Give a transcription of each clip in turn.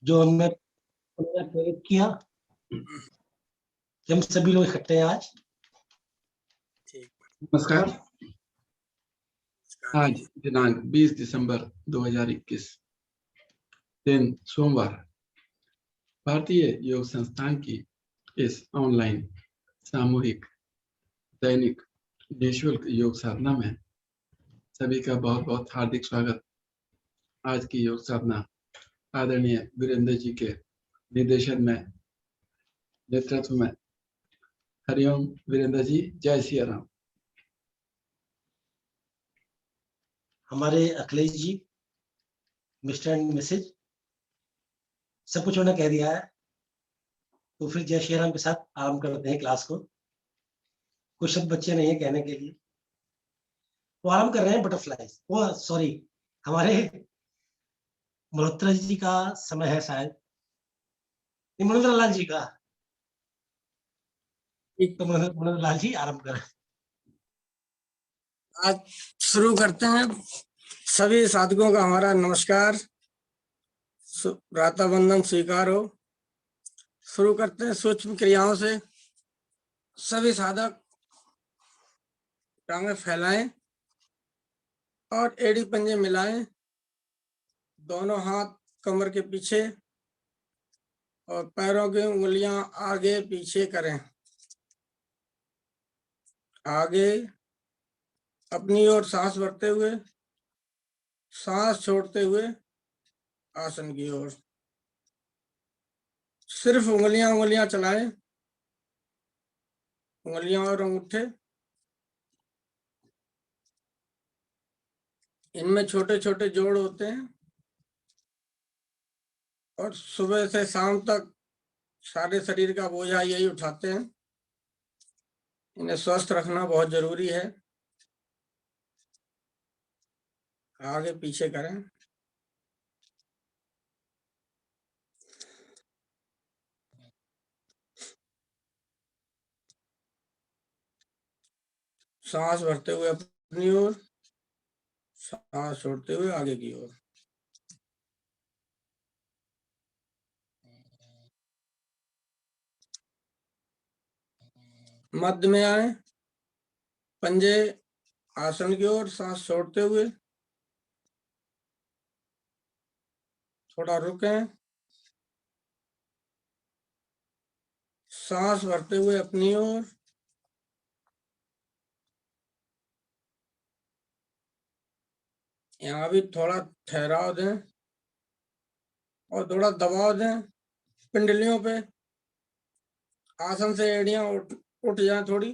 जो हमने प्रेरित किया कि हम सभी लोग इकट्ठे हैं आज। नमस्कार। आज दिनांक 20 दिसंबर 2021 दिन सोमवार भारतीय योग संस्थान की इस ऑनलाइन सामूहिक दैनिक निःशुल्क योग साधना में सभी का बहुत बहुत हार्दिक स्वागत। आज की योग साधना आदरणीय वीरेंद्र जी के निर्देशन में नेतृत्व में। हरिओम वीरेंद्र जी, जय सिया राम। हमारे Akhilesh ji, mister and Mrs, सब कुछ उन्होंने कह दिया है, तो फिर जय श्री राम के साथ आरंभ करते हैं क्लास को। कुछ शब्द बच्चे नहीं है कहने के लिए, तो आरंभ कर रहे हैं बटरफ्लाइज। वो सॉरी, हमारे मल्होत्रा जी का समय है शायद, मनोहर लाल जी का। तो मनोहर लाल जी आरंभ करें। आज शुरू करते हैं। सभी साधकों का हमारा नमस्कार, प्रातः वंदन स्वीकार हो। शुरू करते हैं सूक्ष्म क्रियाओं से। सभी साधक टांगें फैलाएं और एड़ी पंजे मिलाएं, दोनों हाथ कमर के पीछे और पैरों की उंगलियां आगे पीछे करें। आगे अपनी ओर सांस भरते हुए, सांस छोड़ते हुए आसन की ओर। सिर्फ उंगलियां चलाएं, उंगलियां और अंगूठे। इनमें छोटे छोटे जोड़ होते हैं और सुबह से शाम तक सारे शरीर का बोझा यही उठाते हैं। इन्हें स्वस्थ रखना बहुत जरूरी है। आगे पीछे करें। सांस भरते हुए अपनी ओर, सांस छोड़ते हुए आगे की ओर। मध्य में आए, पंजे आसन की ओर, सांस छोड़ते हुए थोड़ा रुकें। सांस भरते हुए अपनी ओर, यहाँ भी थोड़ा ठहराव दें और थोड़ा दबाव दें पिंडलियों पे। आसन से एड़ियां उठ जाएं थोड़ी,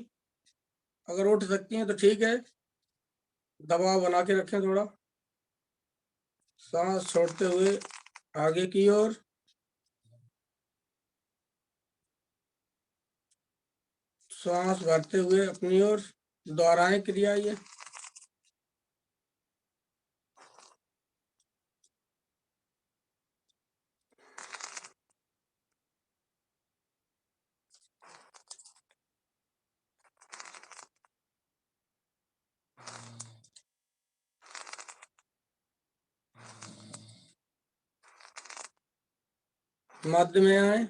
अगर उठ सकती हैं तो ठीक है। दबाव बना के रखें थोड़ा। सांस छोड़ते हुए आगे की ओर। सांस भरते हुए अपनी ओर। दोहराएं क्रिया ये। मध्य में आए,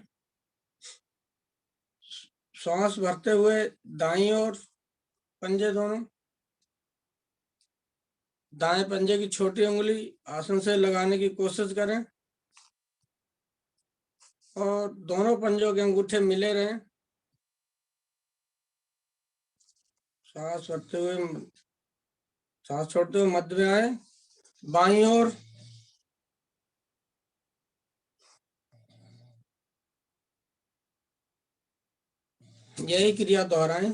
सांस भरते हुए दाईं ओर पंजे दोनों। दाएं पंजे की छोटी उंगली आसन से लगाने की कोशिश करें और दोनों पंजों के अंगूठे मिले रहें। सांस भरते हुए, सांस छोड़ते हुए मध्य में आए, बाईं ओर। यही क्रिया दोहराएं।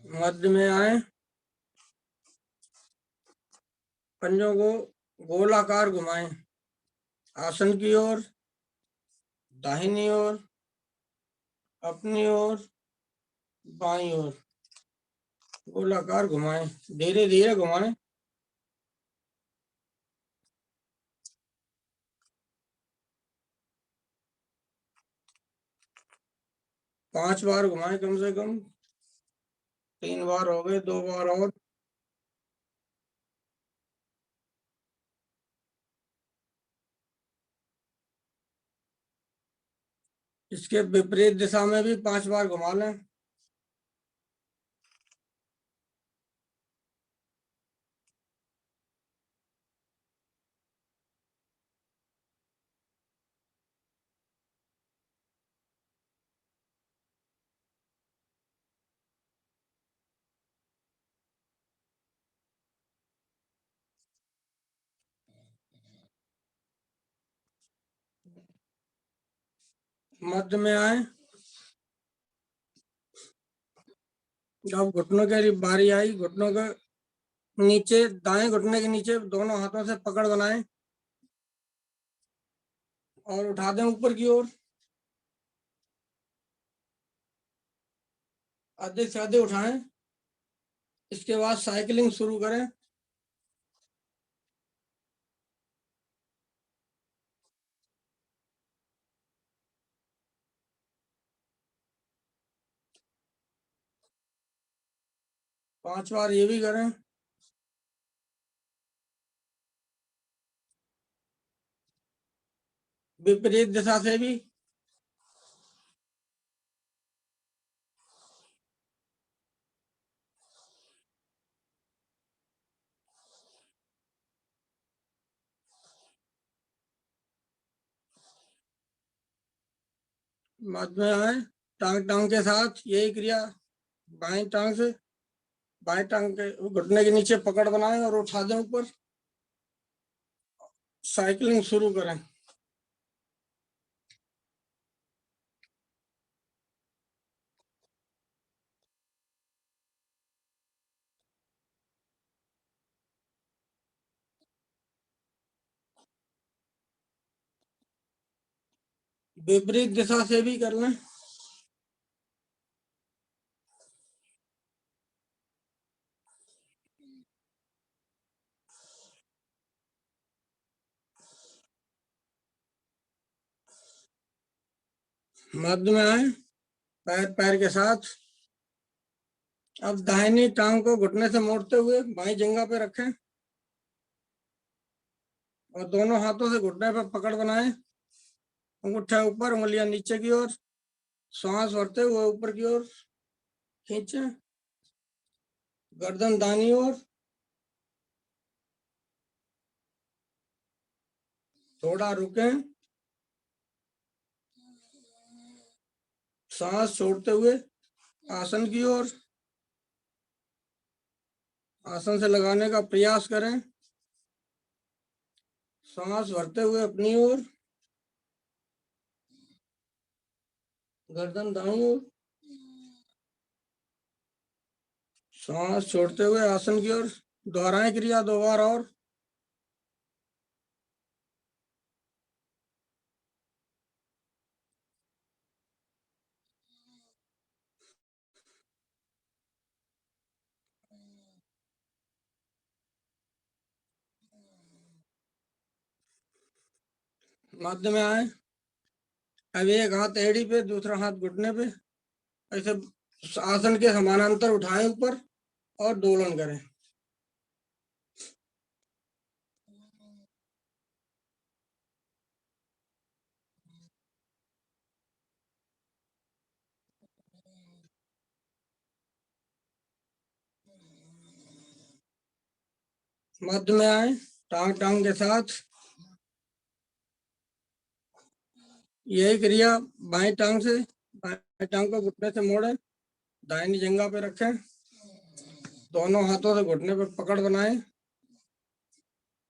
मध्य में आए, पंजों को गोलाकार घुमाएं, आसन की ओर, दाहिनी ओर, अपनी ओर, बाईं ओर। गोलाकार घुमाएं, धीरे धीरे घुमाएं। पांच बार घुमाएं कम से कम। 3 बार हो गए, 2 बार और। इसके विपरीत दिशा में भी 5 बार घुमा लें। मध्य में आए। जब घुटनों की बारी आई, घुटनों के नीचे, दाएं घुटने के नीचे दोनों हाथों से पकड़ बनाएं और उठा दें ऊपर की ओर। अधिक से अधिक उठाएं। इसके बाद साइकिलिंग शुरू करें। पांच बार ये भी करें। विपरीत दिशा से भी। मध्य में आए, टांग टांग के साथ यही क्रिया। बाएं टांग से, बाएं टांग के घुटने के नीचे पकड़ बनाएं और उठा दें ऊपर। साइकिलिंग शुरू करें। विपरीत दिशा से भी कर लें। मध्य में आए, पैर पैर के साथ। अब दाहिनी टांग को घुटने से मोड़ते हुए बाईं जंघा पे रखें और दोनों हाथों से घुटने पर पकड़ बनाएं। अंगूठा ऊपर, उंगलियां नीचे की ओर। श्वास भरते हुए ऊपर की ओर खींचे। गर्दन दाहिनी ओर। थोड़ा रुकें। सांस छोड़ते हुए आसन की ओर। आसन से लगाने का प्रयास करें। सांस भरते हुए अपनी ओर। गर्दन दाईं ओर। सांस छोड़ते हुए आसन की ओर। दोहराएं क्रिया 2 बार और। मध्य में आए। अब एक हाथ एड़ी पे, दूसरा हाथ घुटने पे, ऐसे आसन के समानांतर उठाएं ऊपर और दोलन करें। मध्य में आए, टांग टांग के साथ। यही क्रिया बाएं टांग से, बाएं टांग को घुटने से मोड़ें, दाहिनी जंघा पे रखें, दोनों हाथों से घुटने पे पकड़ बनाएं।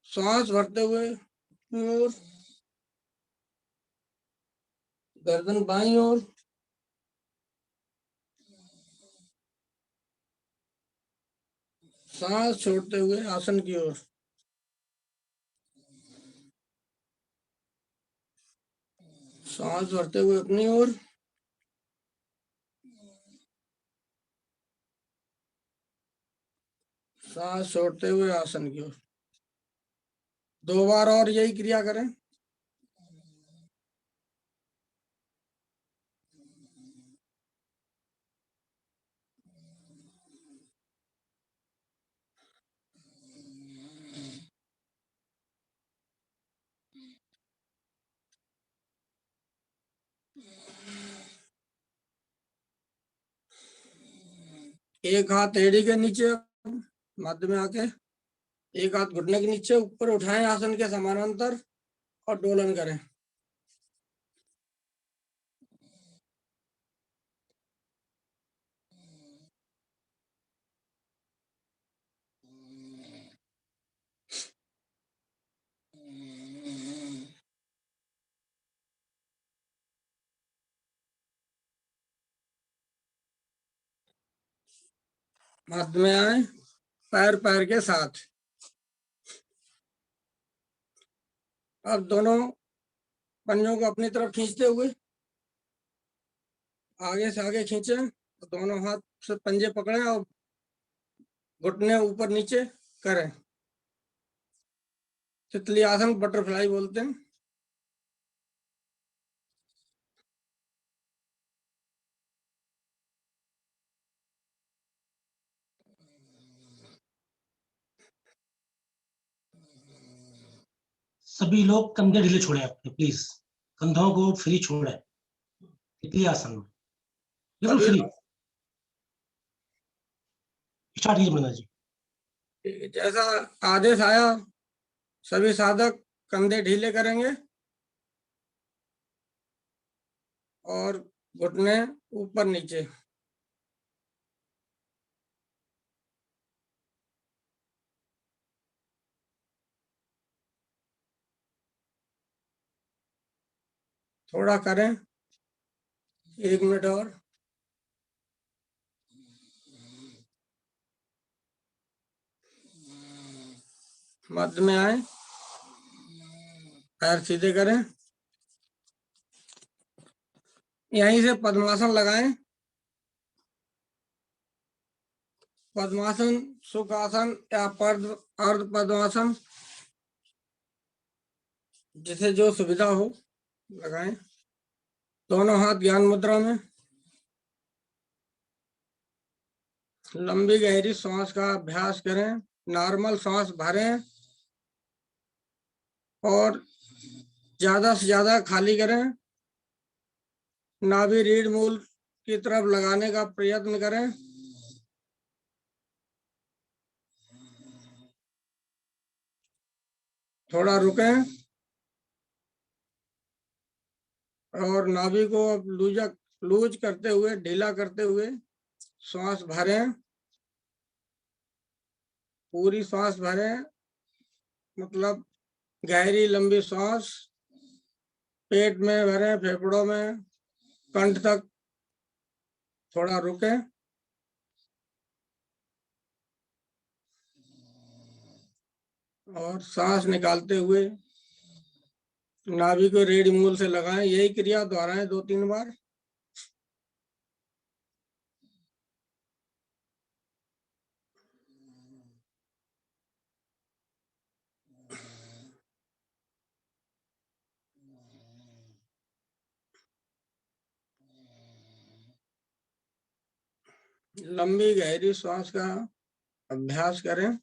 सांस भरते हुए और गर्दन बाईं ओर। सांस छोड़ते हुए आसन की ओर। सांस भरते हुए अपनी ओर। सांस छोड़ते हुए आसन की ओर 2 बार और यही क्रिया करें। एक हाथ एड़ी के नीचे, मध्य में आके एक हाथ घुटने के नीचे ऊपर उठाएं आसन के समानांतर और डोलन करें। मध्य में आए, पैर पैर के साथ। अब दोनों पंजों को अपनी तरफ खींचते हुए आगे से आगे खींचे, दोनों हाथ से पंजे पकड़े और घुटने ऊपर नीचे करें। तितली आसन, बटरफ्लाई बोलते हैं। सभी लोग कंधे ढीले छोड़ें अपने, प्लीज कंधों को फ्री छोड़ें। तितली आसन में बिल्कुल सभी फ्री। स्टार्ट कीजिए मृणा जी। जैसा आदेश आया सभी साधक कंधे ढीले करेंगे और घुटने ऊपर नीचे। थोड़ा करें, 1 मिनट और। मध्य में आए, पैर सीधे करें, यहीं से पद्मासन लगाएं। पद्मासन, सुखासन या अर्ध पद्मासन, जिसे जो सुविधा हो लगाएं। दोनों हाथ ज्ञान मुद्रा में। लंबी गहरी सांस का अभ्यास करें। नॉर्मल सांस भरें और ज्यादा से ज्यादा खाली करें। नाभि रीढ़ मूल की तरफ लगाने का प्रयत्न करें। थोड़ा रुकें और नाभि को अब लूज करते हुए, ढीला करते हुए सांस भरें। पूरी सांस भरें, मतलब गहरी लंबी सांस पेट में भरें, फेफड़ों में, कंठ तक। थोड़ा रुकें और सांस निकालते हुए नाभि को रीढ़ मूल से लगाएं। यही क्रिया दोहराएं 2-3 बार। लंबी गहरी सांस का अभ्यास करें।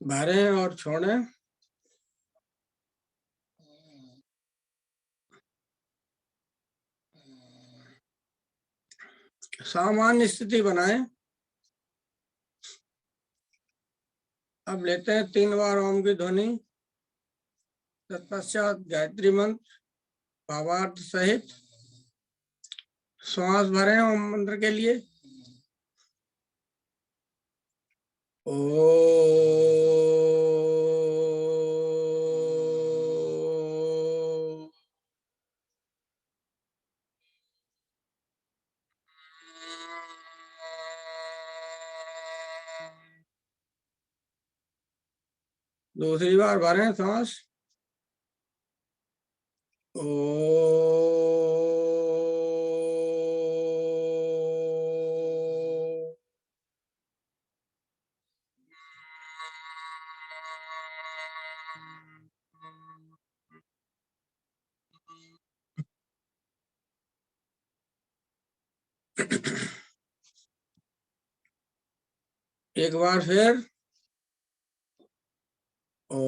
भरें और छोड़ें। सामान्य स्थिति बनाएं। अब लेते हैं 3 बार ओम की ध्वनि, तत्पश्चात गायत्री मंत्र भावार्थ सहित। श्वास भरें ओम मंत्र के लिए। ओ दूसरी बार भरें सांस। ओ एक बार फिर ओ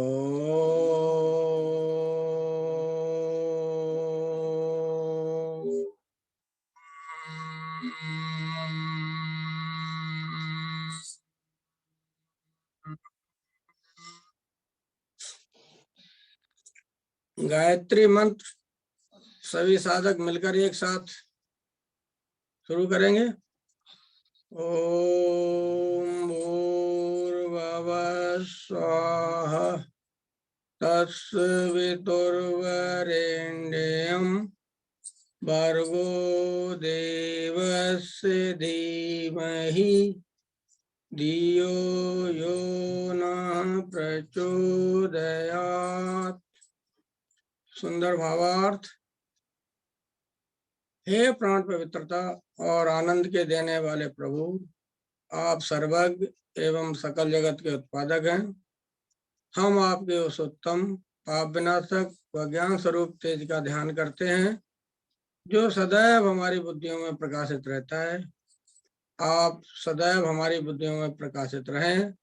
गायत्री मंत्र सभी साधक मिलकर एक साथ शुरू करेंगे। ओम भूर्भुवः स्वः तत्सवितुर्वरेण्यं भर्गो देवस्य धीमहि धियो यो नः प्रचोदयात्। सुंदर भावार्थ। हे प्राण पवित्रता और आनंद के देने वाले प्रभु, आप सर्वज्ञ एवं सकल जगत के उत्पादक हैं। हम आपके उस उत्तम पाप विनाशक व ज्ञान स्वरूप तेज का ध्यान करते हैं जो सदैव हमारी बुद्धियों में प्रकाशित रहता है। आप सदैव हमारी बुद्धियों में प्रकाशित रहें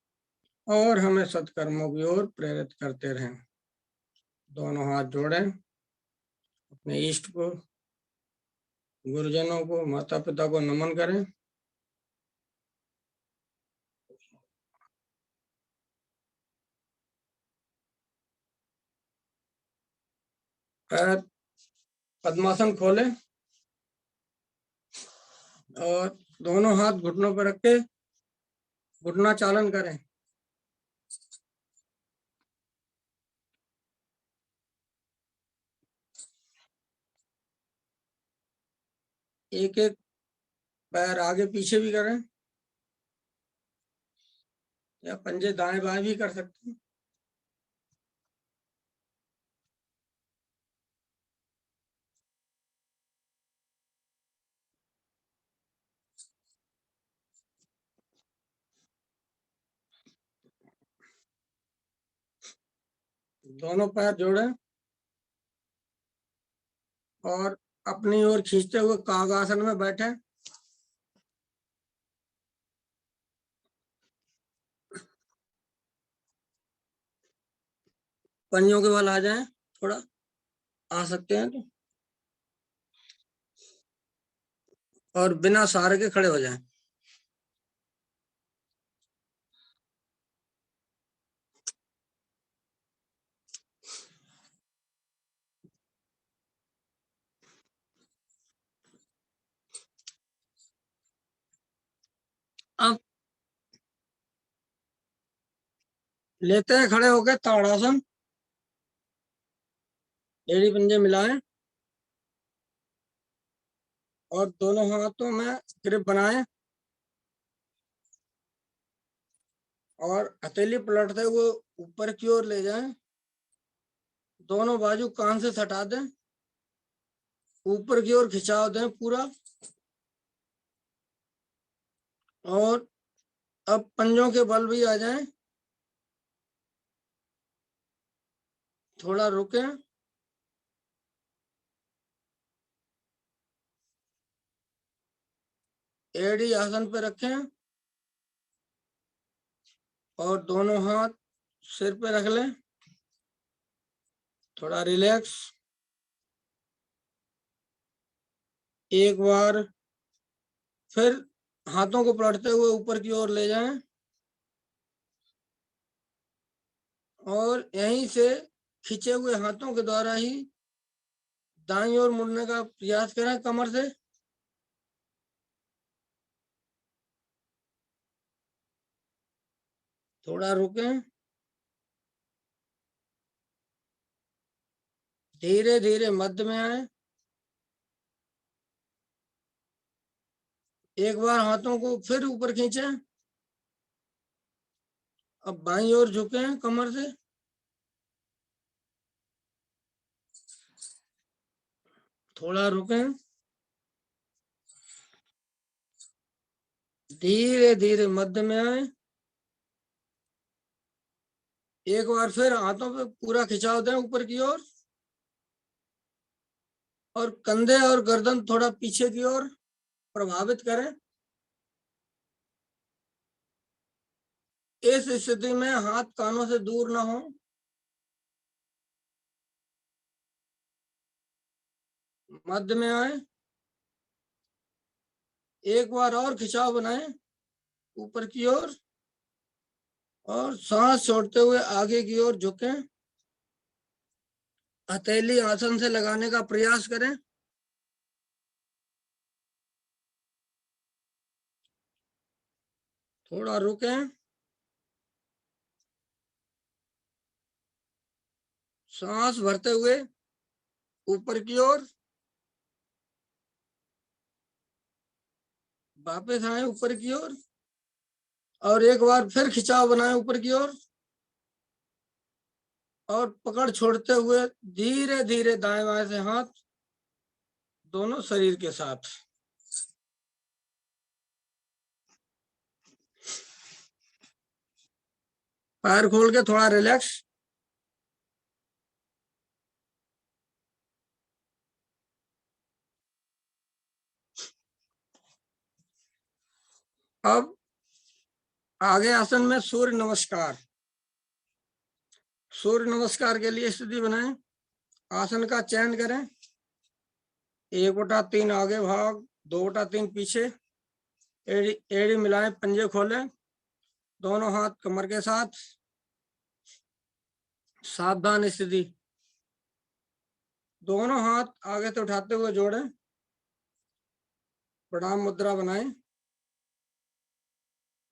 और हमें सत्कर्मों की ओर प्रेरित करते रहें। दोनों हाथ जोड़ें, अपने इष्ट को, गुरुजनों को, माता पिता को नमन करें। पैर पद्मासन खोलें और दोनों हाथ घुटनों पर रख के घुटना चालन करें। एक एक पैर आगे पीछे भी करें या पंजे दाएं बाएं भी कर सकते हैं। दोनों पैर जोड़ें और अपनी ओर खींचते हुए कागासन में बैठे। पंजों के बल आ जाएं, थोड़ा आ सकते हैं तो, और बिना सहारे के खड़े हो जाएं। अब लेते हैं खड़े होकर ताड़ासन। एड़ी पंजे मिलाएं और दोनों हाथों में ग्रिप बनाएं और हथेली पलटते हुए ऊपर की ओर ले जाएं। दोनों बाजू कान से सटा दें, ऊपर की ओर खिंचाव दें पूरा। और अब पंजों के बल भी आ जाएं। थोड़ा रुकें, एड़ी आसन पे रखें और दोनों हाथ सिर पे रख लें। थोड़ा रिलैक्स। एक बार फिर हाथों को पलटते हुए ऊपर की ओर ले जाएं और यहीं से खींचे हुए हाथों के द्वारा ही दाईं ओर मुड़ने का प्रयास करें कमर से। थोड़ा रुकें, धीरे धीरे मध्य में आए। एक बार हाथों को फिर ऊपर खींचें। अब बाईं ओर झुकें कमर से। थोड़ा रुकें, धीरे धीरे मध्य में आए। एक बार फिर हाथों पे पूरा खिंचाव दें ऊपर की ओर और कंधे और गर्दन थोड़ा पीछे की ओर प्रभावित करें। इस स्थिति में हाथ कानों से दूर ना हो, मध्य में आए, एक बार और खिंचाव बनाएं ऊपर की ओर और सांस छोड़ते हुए आगे की ओर झुकें। हथेली आसन से लगाने का प्रयास करें। थोड़ा रुकें, सांस भरते हुए ऊपर की ओर, वापस आए ऊपर की ओर और एक बार फिर खिंचाव बनाएं ऊपर की ओर और पकड़ छोड़ते हुए धीरे धीरे दाएं बाएं से हाथ दोनों शरीर के साथ। पैर खोल के थोड़ा रिलैक्स। अब आगे आसन में सूर्य नमस्कार। सूर्य नमस्कार के लिए स्थिति बनाएं। आसन का चयन करें। 1/3 आगे भाग, 2/3 पीछे। एड़ी मिलाएं, पंजे खोलें, दोनों हाथ कमर के साथ। सावधान स्थिति। दोनों हाथ आगे से उठाते हुए जोड़ें। प्रणाम मुद्रा बनाएं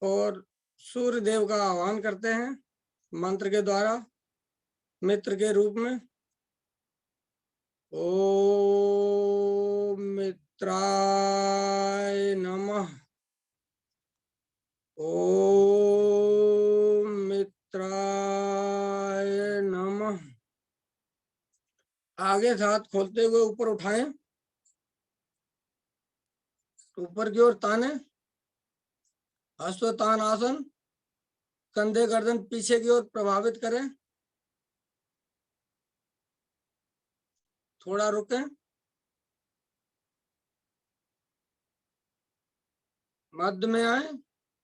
और सूर्य देव का आह्वान करते हैं मंत्र के द्वारा, मित्र के रूप में। ओम मित्राय नमः। ओम मित्राय नमः। आगे से हाथ खोलते हुए ऊपर उठाएं, ऊपर की ओर ताने। हस्तोत्तान आसन। कंधे गर्दन पीछे की ओर प्रभावित करें। थोड़ा रुकें। मध्य में आए,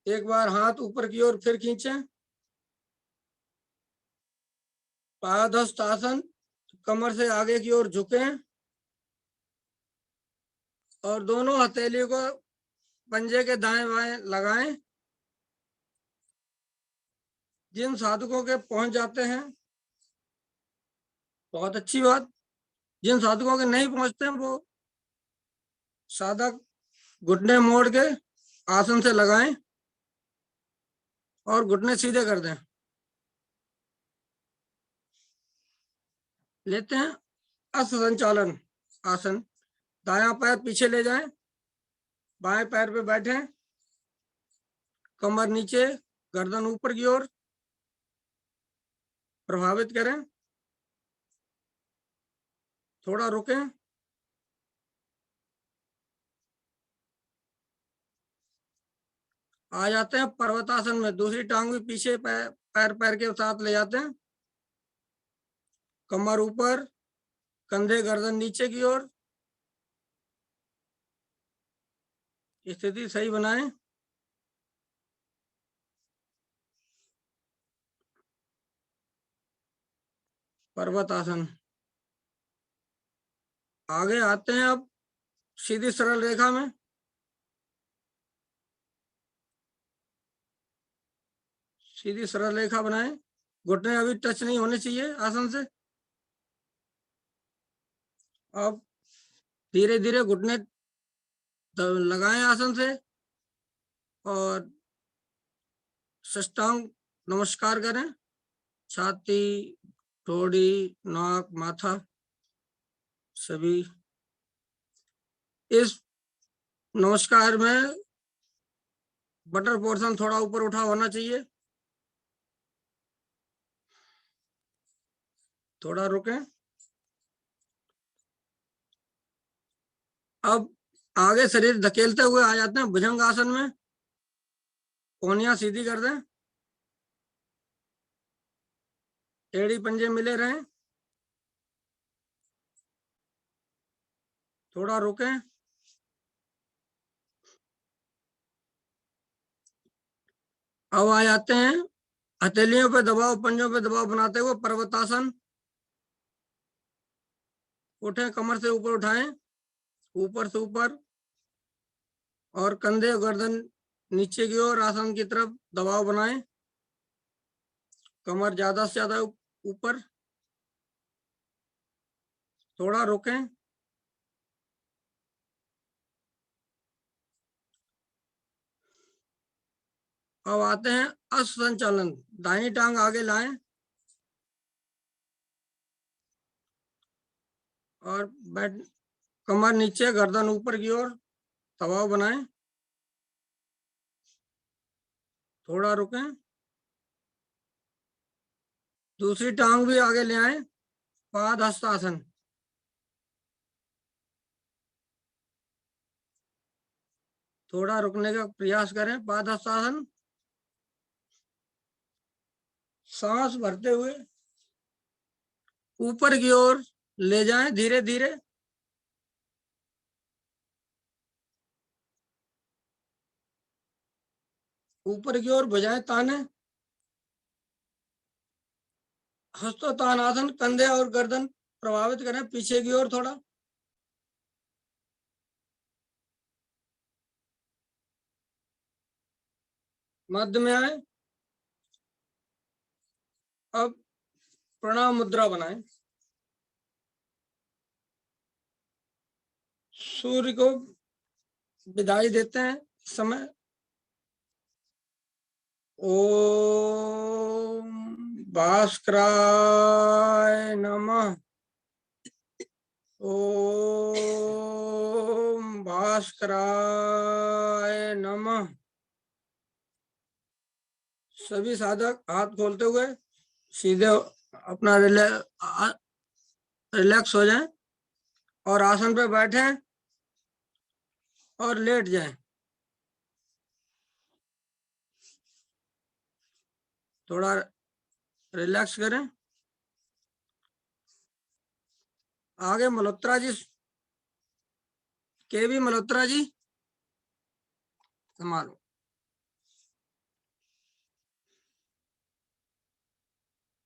एक बार हाथ ऊपर की ओर फिर खींचें। पादहस्त आसन। कमर से आगे की ओर झुकें और दोनों हथेली को पंजे के दाएं बाएं लगाएं। जिन साधकों के पहुंच जाते हैं बहुत अच्छी बात। जिन साधकों के नहीं पहुंचते हैं वो साधक घुटने मोड़ के आसन से लगाएं और घुटने सीधे कर दें। लेते हैं अश्व संचालन आसन। दायां पैर पीछे ले जाएं, बाएं पैर पे बैठें, कमर नीचे, गर्दन ऊपर की ओर प्रभावित करें। थोड़ा रुकें। आ जाते हैं पर्वतासन में। दूसरी टांग भी पीछे पैर के साथ ले जाते हैं। कमर ऊपर, कंधे गर्दन नीचे की ओर। स्थिति सही बनाएं। पर्वत आसन। आगे आते हैं अब सीधी सरल रेखा में। सीधी सरल रेखा बनाएं। घुटने अभी टच नहीं होने चाहिए आसन से। अब धीरे धीरे घुटने लगाएं आसन से और साष्टांग नमस्कार करें। छाती, ठोड़ी, नाक, माथा सभी। इस नमस्कार में बटर पोर्शन थोड़ा ऊपर उठा होना चाहिए। थोड़ा रुकें। अब आगे शरीर धकेलते हुए आ जाते हैं भुजंग आसन में। कोहनियां सीधी कर दें, एड़ी पंजे मिले रहें। थोड़ा रुकें। अब आ जाते हैं हथेलियों पे दबाव, पंजों पे दबाव बनाते हुए पर्वतासन। उठे, कमर से ऊपर उठाएं, ऊपर से ऊपर, और कंधे और गर्दन नीचे की ओर आसन की तरफ दबाव बनाएं। कमर ज्यादा से ज्यादा ऊपर, थोड़ा रोकें। अब आते हैं अश्व संचालन। दाहिनी टांग आगे लाएं और बैठ, कमर नीचे, गर्दन ऊपर की ओर, दबाव बनाएं, थोड़ा रुकें। दूसरी टांग भी आगे ले आएं, पाद हस्तासन। थोड़ा रुकने का प्रयास करें, पाद हस्तासन। सांस भरते हुए ऊपर की ओर ले जाएं धीरे धीरे। ऊपर की ओर भुजाएं ताने। हस्तोत्थान आसन, कंधे और गर्दन प्रभावित करें पीछे की ओर थोड़ा। मध्य में आए। अब प्रणाम मुद्रा बनाएं। सूर्य को विदाई देते हैं समय। ओम भास्कराय नमः। ओम भास्कराय नमः। सभी साधक हाथ खोलते हुए सीधे अपना रिलैक्स हो जाएं और आसन पे बैठें और लेट जाएं। थोड़ा रिलैक्स करें। आगे मल्होत्रा जी, केवी मल्होत्रा जी संभालो।